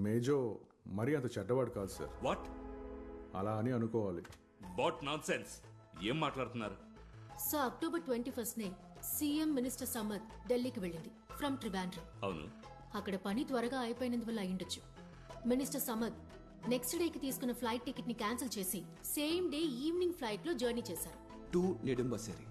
మేజో మరీ అంత చెడ్డవాడు కాదు సార్. వాట్ అలా అని అనుకోవాలి. But nonsense. ఏం మాట్లాడుతున్నారు? సో అక్టోబర్ 21నే సీఎం మినిస్టర్ సమద్ ఢిల్లీకి వెళ్ళింది ఫ్రమ్ ట్రివాండ్రం. అవును. అక్కడ పని త్వరగా అయిపోయినందువల్ల అయ్యుండొచ్చు. మినిస్టర్ సమద్ నెక్స్ట్ డేకి తీసుకున్న ఫ్లైట్ టికెట్ ని క్యాన్సిల్ చేసి సేమ్ డే ఈవినింగ్ ఫ్లైట్ లో జర్నీ చేశారు. టు నెడుంబసేరి.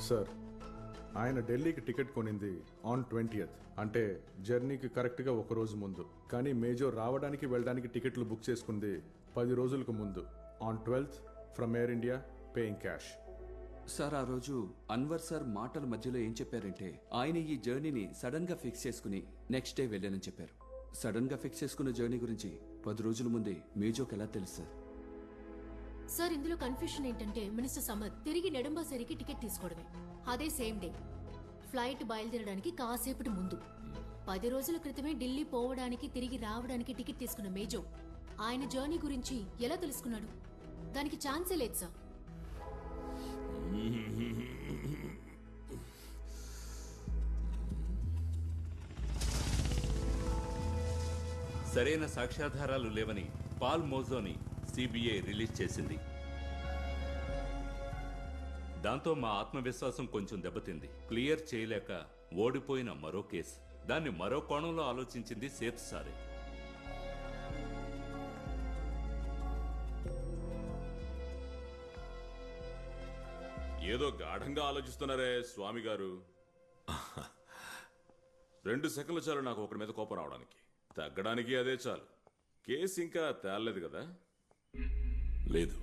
సార్, ఆయన ఢిల్లీకి టికెట్ కొనింది ఆన్ 20th, అంటే జర్నీకి కరెక్ట్గా ఒక రోజు ముందు. కానీ మేజో రావడానికి వెళ్ళడానికి టికెట్లు బుక్ చేసుకుంది 10 రోజులకు ముందు, on 12th from air India, paying cash. Sir, ఆ రోజు అన్వర్ సార్ మాటల మధ్యలో ఏం చెప్పారంటే ఆయన ఈ జర్నీని సడన్ గా ఫిక్స్ చేసుకుని నెక్స్ట్ డే వెళ్ళానని చెప్పారు. సడన్ గా ఫిక్స్ చేసుకున్న జర్నీ గురించి 10 రోజుల ముందే మేజోకి ఎలా తెలుసు సార్? సార్, ఇందులో కన్ఫ్యూషన్ ఏంటంటే మినిస్టర్ సమద్ తిరిగి నెడుంబసేరికి టికెట్ తీసుకోవడమే. అదే సేమ్ డే ఫ్లైట్ బయలుదేరడానికి కాసేపటి ముందు 10 రోజుల క్రితమే ఢిల్లీ పోవడానికి తిరిగి రావడానికి టికెట్ తీసుకున్న మేజో ఆయన జర్నీ గురించి ఎలా తెలుసుకున్నాడు? దానికి ఛాన్సే లేదు సార్. సరైన సాక్ష్యాధారాలు లేవని పాల్ మోజోని సిబిఐ రిలీజ్ చేసింది. దాంతో మా ఆత్మవిశ్వాసం కొంచెం దెబ్బతింది. క్లియర్ చేయలేక ఓడిపోయిన మరో కేసు. దాన్ని మరో కోణంలో ఆలోచించింది సేత్ సారే. ఏదో గాఢంగా ఆలోచిస్తున్నారే స్వామి గారు. 2 సెకండ్లు చాలు నాకు ఒకరి మీద కోపం రావడానికి. తగ్గడానికి అదే చాలు. కేసు ఇంకా తేలలేదు కదా? లేదు.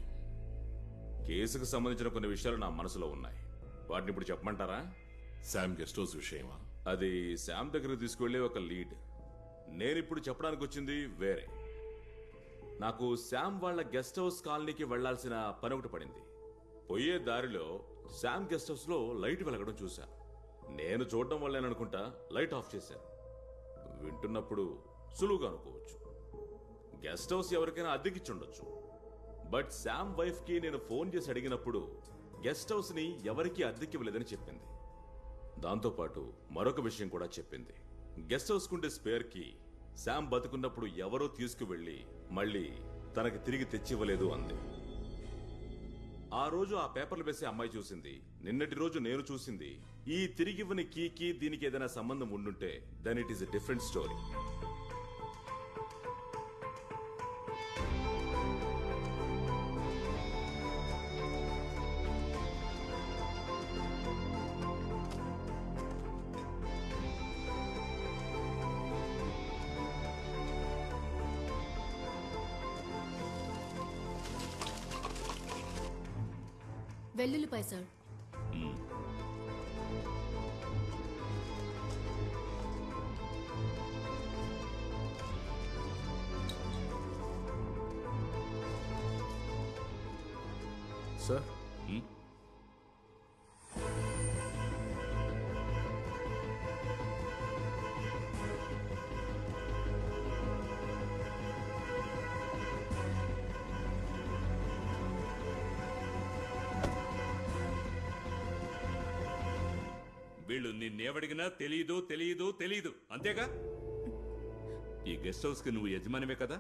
కేసుకు సంబంధించిన కొన్ని విషయాలు నా మనసులో ఉన్నాయి. వాటిని ఇప్పుడు చెప్పమంటారా? శామ్ గెస్ట్ హౌస్ విషయమా? అది శామ్ దగ్గరకు తీసుకువెళ్లే ఒక లీడ్. నేనిప్పుడు చెప్పడానికి వచ్చింది వేరే. నాకు శామ్ వాళ్ళ గెస్ట్ హౌస్ కాలనీకి వెళ్లాల్సిన పని ఒకటి పడింది. పోయే దారిలో శామ్ గెస్ట్ హౌస్ లో లైట్ వెలగడం చూశాను. నేను చూడడం వల్లేననుకుంటా లైట్ ఆఫ్ చేశాను. వింటున్నప్పుడు సులువుగా అనుకోవచ్చు, గెస్ట్ హౌస్ ఎవరికైనా అద్దెకిచ్చుండొచ్చు. బట్ శామ్ వైఫ్ కి నేను ఫోన్ చేసి అడిగినప్పుడు గెస్ట్ హౌస్ ని ఎవరికీ అద్దెకివ్వలేదని చెప్పింది. దాంతోపాటు మరొక విషయం కూడా చెప్పింది. గెస్ట్ హౌస్ కుండే స్పేర్ కి శామ్ బతుకున్నప్పుడు ఎవరో తీసుకువెళ్లి మళ్ళీ తనకి తిరిగి తెచ్చివ్వలేదు అంది. ఆ రోజు ఆ పేపర్లు వేసే అమ్మాయి చూసింది, నిన్నటి రోజు నేను చూసింది. ఈ తిరిగివ్వని కీకి దీనికి ఏదైనా సంబంధం ఉండుంటే then it is a different story. వెల్లుల్లిపాయ సార్. సార్, వీళ్ళు నిన్నేవడిగినా తెలీదు తెలీదు తెలీదు అంతేగా? ఈ గెస్ట్ హౌస్ కి నువ్వు యజమానివే కదా?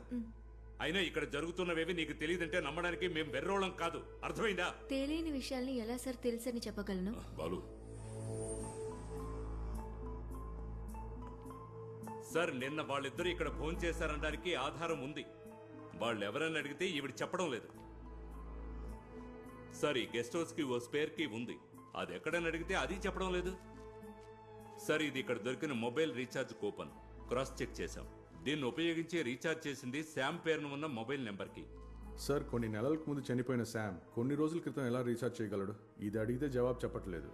అయినా ఇక్కడ జరుగుతున్నవేవి నీకు తెలియదంటే నమ్మడానికి మేం వెర్రోళం కాదు. అర్థమైందా? తెలియని విషయాల్ని ఎలా సార్ తెలుసని చెప్పగలను? బాలు, సార్, నిన్న వాళ్ళిద్దరూ ఇక్కడ ఫోన్ చేశారనడానికి ఆధారం ఉంది. వాళ్ళెవరని అడిగితే ఈవిడ చెప్పడం లేదు. సార్, ఈ గెస్ట్ హౌస్ కి ఓ స్పేర్ కీ ఉంది. అది ఎక్కడని అడిగితే అది చెప్పడం లేదు. సార్, ఇది ఇక్కడ దొరికిన mobile recharge coupon. Cross check చేశాం. దీన్ని ఉపయోగించి రీఛార్జ్ చేసింది శామ్ పేరును ఉన్న మొబైల్ నెంబర్కి. సార్, కొన్ని నెలలకు ముందు చనిపోయిన శామ్ కొన్ని రోజుల క్రితం ఎలా రీఛార్జ్ చేయగలడు? ఇది అడిగితే జవాబు చెప్పట్లేదు.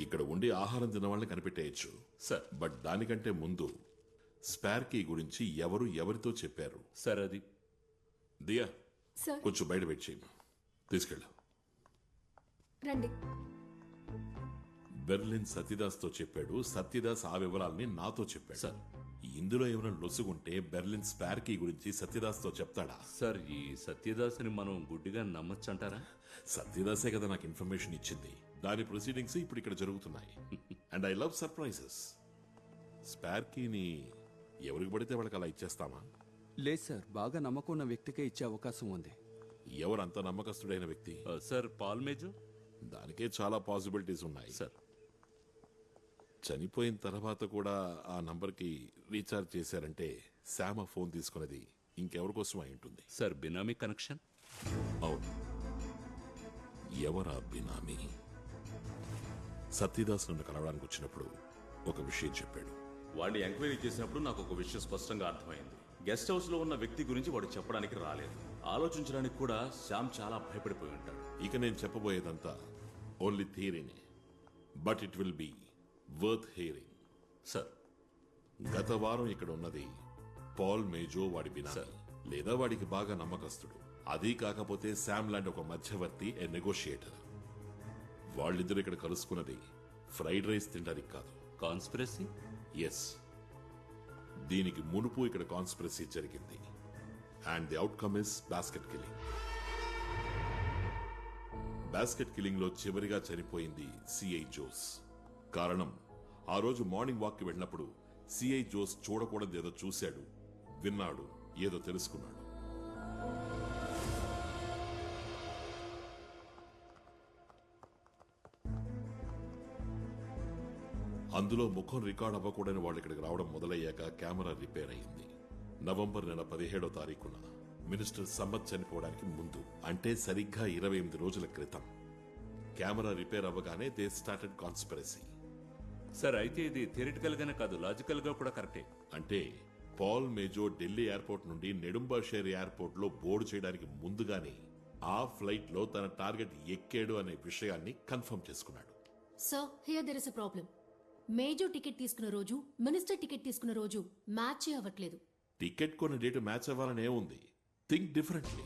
ఇక్కడ ఉండి ఆహారం తిన్న వాళ్ళని కనిపెట్టేయచ్చు సార్, బట్ దానికంటే ముందు స్పేర్ కీ గురించి ఎవరు ఎవరితో చెప్పారు? సార్, అది దియా, సార్. కొంచెం బయట వెయిట్ చేయి. తీసుకెళ్ళు. రండి. బెర్లిన్ సత్యదాస్ తో చెప్పాడు. సత్యదాస్ ఆ వివరాల్ని నాతో చెప్పాడు. సార్, ఇందులో ఏమైనా లొసుగుంటే బెర్లిన్ స్పార్కీ గురించి సత్యదాస్తో చెప్తాడా? సార్ ఈ సత్యదాస్ని మనం గుడ్డిగా నమ్మచ్చంటారా? సత్యదాసే కదా నాకు ఇన్ఫర్మేషన్ ఇచ్చింది. దాని ప్రొసీడింగ్స్ ఇప్పుడు ఇక్కడ జరుగుతున్నాయి. And I love surprises. స్పార్కీని ఎవరికి పడితే వాళ్ళకి అలా ఇచ్చేస్తామా? లేదు సార్, బాగా నమ్మకం ఉన్న వ్యక్తికే ఇచ్చే అవకాశం ఉంది. ఎవరంత నమ్మకస్తుడైన వ్యక్తి? సార్ పాల్ మేజో. దానికే చాలా పాసిబిలిటీస్ ఉన్నాయి. సార్ చనిపోయిన తర్వాత కూడా ఆ నంబర్కి రీఛార్జ్ చేశారంటే శామ ఫోన్ తీసుకున్నది ఇంకెవరి కోసం అయి ఉంటుంది. సార్ బినామీ కనెక్షన్. అవును. ఎవరా బినామీ? సత్యదాస్ నన్ను కలవడానికి వచ్చినప్పుడు ఒక విషయం చెప్పాడు. వాడిని ఎంక్వైరీ చేసినప్పుడు నాకు ఒక విషయం స్పష్టంగా అర్థమైంది. గెస్ట్ హౌస్ లో ఉన్న వ్యక్తి గురించి వాడు చెప్పడానికి రాలేదు. ఆలోచించడానికి కూడా శ్యామ్ చాలా భయపడిపోయి ఉంటాడు. ఇక నేను చెప్పబోయేదంతా ఓన్లీ థియరీనే, but it will be worth hearing. Sir గత వారం ఇక్కడ ఉన్నది పాల్ మేజో, వాడి బినామీ లేదా వాడికి బాగా నమ్మకస్తుడు. అదీ కాకపోతే శామ్ లాంటి ఒక మధ్యవర్తి, ఏ నెగోషియేటర్. వాళ్ళిద్దరు ఇక్కడ కలుసుకున్నది ఫ్రైడ్ రైస్ తినడానికి కాదు. కాన్స్పిరసీ. ఎస్, దీనికి మునుపు ఇక్కడ కాన్స్పిరసీ జరిగింది. And the outcome is basket killing. Basket killing లో చివరిగా చనిపోయింది సిఐ జోస్. కారణం, ఆ రోజు మార్నింగ్ వాక్ కి వెళ్ళినప్పుడు సిఐ జోస్ చూడకూడదు ఏదో చూశాడు, విన్నాడు, ఏదో తెలుసుకున్నాడు. అందులో ముఖం రికార్డ్ అవ్వకూడని వాళ్ళు ఇక్కడికి రావడం మొదలయ్యాక కెమెరా రిపేర్ అయింది. నవంబర్ నెల 17వ తారీఖున మినిస్టర్ సమ్మత్ చనిపోవడానికి ముందు, అంటే సరిగ్గా 28 రోజుల క్రితం కెమెరా రిపేర్ అవ్వగానే దే స్టార్టెడ్ కాన్స్పిరసీ. సార్ అయితే ఇది థియరిటికల్ గానే కాదు, లాజికల్ గా కూడా కరెక్టే. అంటే పాల్ మేజో ఢిల్లీ ఎయిర్పోర్ట్ నుండి నెడుంబాషేర్ ఎయిర్పోర్ట్ లో బోర్డు చేయడానికి ముందుగానే ఆ ఫ్లైట్ లో తన టార్గెట్ ఎక్కాడు అనే విషయాన్ని కన్ఫర్మ్ చేసుకున్నాడు. Sir here there is a problem. Major ticket తీసుకున్న రోజు, మినిస్టర్ టికెట్ తీసుకున్న రోజు మ్యాచ్ అవ్వట్లేదు. టికెట్ కొన్న డేట్ మ్యాచ్ అవ్వాలనే ఉంది. Think differently.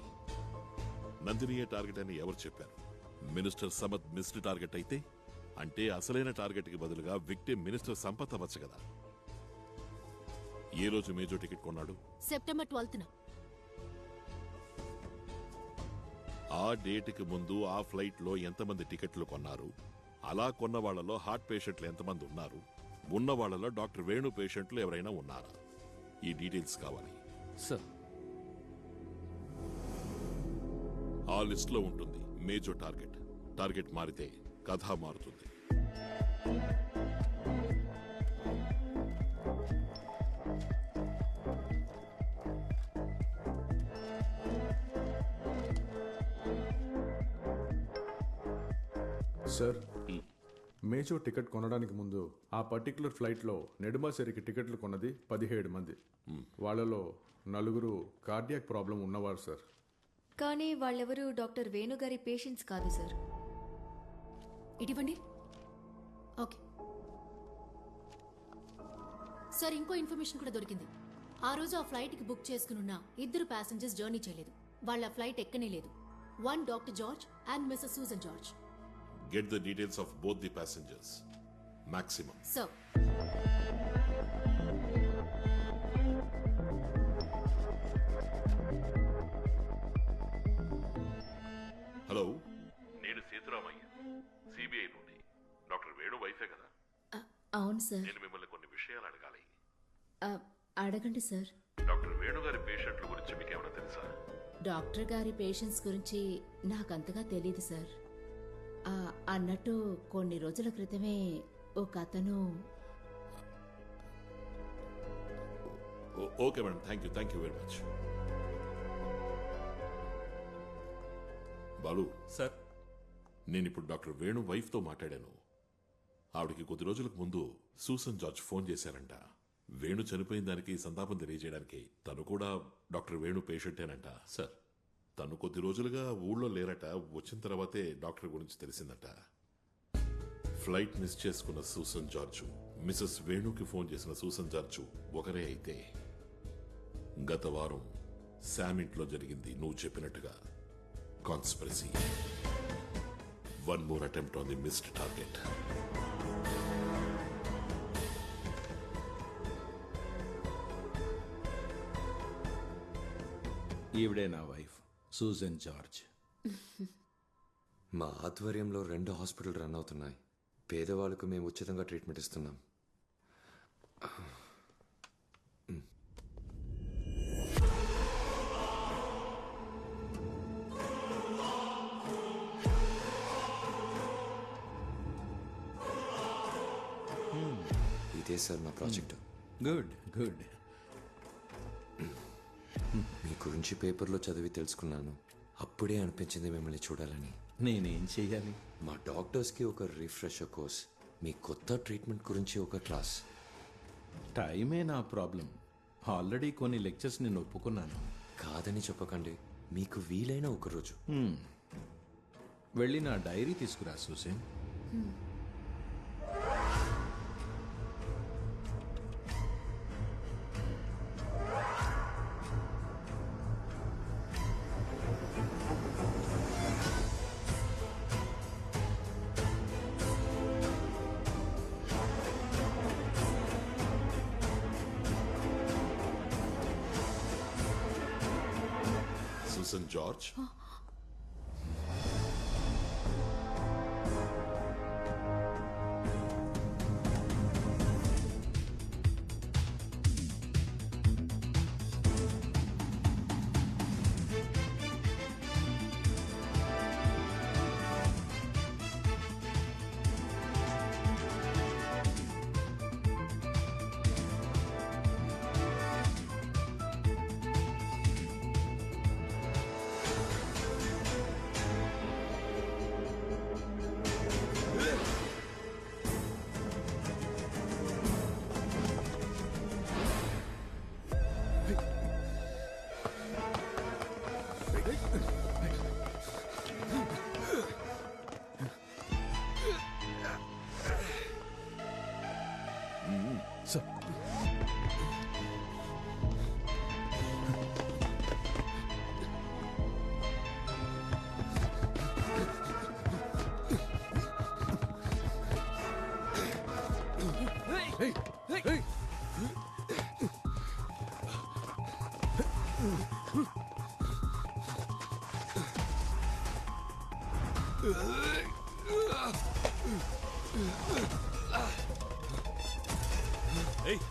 నందినియే టార్గెట్ అని ఎవరు చెప్పారు? మినిస్టర్ సమత్ మిస్డ్ టార్గెట్ అయితే, అంటే అసలైన టార్గెట్ కి బదులుగా విక్టిమ్ మినిస్టర్ సంపత్ అవ్వచ్చు కదా. ఏ రోజు మేజర్ టికెట్ కొన్నాడు? సెప్టెంబర్ 12న. ఆ డేట్ కి ముందు ఆ ఫ్లైట్ లో ఎంతమంది టికెట్లు కొన్నారు? అలా కొన్న వాళ్లలో హార్ట్ పేషెంట్లు ఎంతమంది ఉన్నారు? ఉన్న వాళ్లలో డాక్టర్ వేణు పేషెంట్లు ఎవరైనా ఉన్నారా? ఈ డీటెయిల్స్ కావాలి సార్. ఆ లిస్ట్ లో ఉంటుంది మేజర్ టార్గెట్. టార్గెట్ మారితే కథ మారుతుంది. సార్, మేజర్ టికెట్ కొనడానికి ముందు ఆ పర్టికులర్ ఫ్లైట్లో నెడుమాసేరికి టికెట్లు కొన్నది 17 మంది. వాళ్ళలో 4 కార్డియాక్ ప్రాబ్లం ఉన్నవారు సార్. కానీ వాళ్ళెవరూ డాక్టర్ వేణుగారి పేషెంట్స్ కాదు సార్. ఇటువంటి ఓకే సార్, ఇంకో ఇన్ఫర్మేషన్ కూడా దొరికింది. ఆ రోజు ఆ ఫ్లైట్కి బుక్ చేసుకున్న 2 ప్యాసింజర్స్ జర్నీ చేయలేదు. వాళ్ళ ఫ్లైట్ ఎక్కనే లేదు. 1 doctor George and Mrs Susan George. Get the details of both the passengers. Maximum. Sir hello, నేను సీతారామయ్య, సిబిఐ నుండి. డాక్టర్ వేణు వైఫే కదా? అవును సార్. నేను మిమ్మల్ని కొన్ని విషయాలు అడగాలి. అడగండి సార్. డాక్టర్ వేణు గారి పేషెంట్ల గురించి మీకు ఏమైనా తెలుసా? డాక్టర్ గారి పేషెంట్స్ గురించి నాకంతగా తెలీదు సార్. అన్నట్టు కొన్ని రోజుల క్రితమే ఒక అతను. Okay madam, thank you very much. Balu sir నేను ఇప్పుడు డాక్టర్ వేణు వైఫ్తో మాట్లాడాను. ఆవిడకి కొద్ది రోజులకు ముందు సూసన్ జార్జ్ ఫోన్ చేశారంట. వేణు చనిపోయిన దానికి సంతాపం తెలియజేయడానికి. తను కూడా డాక్టర్ వేణు పేషెంటేనంట. సార్ తను కొద్ది రోజులుగా ఊళ్ళో లేరట. వచ్చిన తర్వాతే డాక్టర్ గురించి తెలిసిందట. ఫ్లైట్ మిస్ చేసుకున్న సూసన్ జార్జు, మిసెస్ వేణుకి ఫోన్ చేసిన సూసన్ జార్జు ఒకరే అయితే, గత వారం శామ్ ఇంట్లో జరిగింది నువ్వు చెప్పినట్టుగా conspiracy. One more attempt on the missed target. ఈవిడే నా వైఫ్ సూజన్ జార్జ్. మా ఆధ్వర్యంలో 2 హాస్పిటల్ రన్ అవుతున్నాయి. పేదవాళ్ళకు మేము ఉచితంగా ట్రీట్మెంట్ ఇస్తున్నాం. ఇదే సార్ మా ప్రాజెక్ట్. Good good. మీ గురించి పేపర్లో చదివి తెలుసుకున్నాను. అప్పుడే అనిపించింది మిమ్మల్ని చూడాలని. నేనేం చెయ్యాలి? మా డాక్టర్స్కి ఒక రిఫ్రెషర్ కోర్స్, మీ కొత్త ట్రీట్మెంట్ గురించి ఒక క్లాస్. టైమే నా ప్రాబ్లం. ఆల్రెడీ కొన్ని లెక్చర్స్ నేను ఒప్పుకున్నాను. కాదని చెప్పకండి, మీకు వీలైన ఒక రోజు. వెళ్ళి నా డైరీ తీసుకురా సూసన్. సూసన్ జార్జ్, ఏయ్,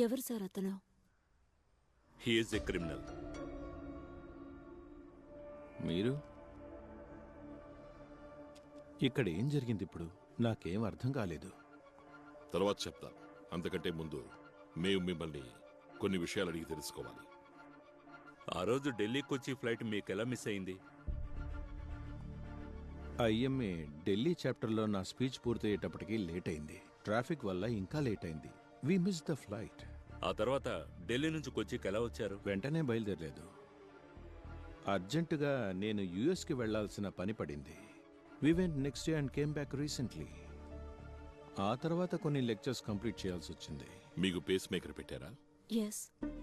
ఎవరు సార్ అతను? He is a criminal. మీరు ఇక్కడ ఏం జరిగింది ఇప్పుడు? నాకేం అర్థం కాలేదు. తర్వాత చెప్తాను. అంతకంటే ముందు మేము మిమ్మల్ని కొన్ని విషయాలు అడిగి తెలుసుకోవాలి. ఆ రోజు ఢిల్లీకి వచ్చి ఫ్లైట్ మీకు ఎలా మిస్ అయింది? ఐఎంఏ ఢిల్లీ చాప్టర్లో నా స్పీచ్ పూర్తయ్యేటప్పటికి లేట్ అయింది. ట్రాఫిక్ వల్ల ఇంకా లేట్ అయింది. We miss the flight. ఆ తర్వాత ఢిల్లీ నుంచి కొచ్చికి ఎలా వచ్చారు? వెంటనే బయలుదేరలేదు. అర్జెంటుగా నేను యుఎస్కి వెళ్లాల్సిన పని పడింది. We went next day and came back recently. ఆ తర్వాత కొన్ని లెక్చర్స్ కంప్లీట్ చేయాల్సి వచ్చింది. మీకు పేస్ మేకర్ పెట్టారా? ఎస్.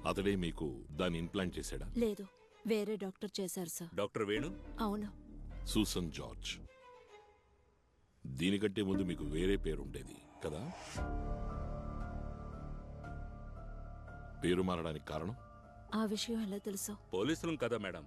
అతడే మీకు దాన్ని ఇంప్లాంట్ చేశాడా? లేదు, వేరే డాక్టర్ చేశారు సార్. డాక్టర్ వేణు? అవును. Susan George. దీనికంటే ముందు మీకు వేరే పేరు ఉండేది కదా? పేరు మారడానికి కారణం? ఆ విషయం ఎలా తెలుసు? పోలీసులం కదా మేడం.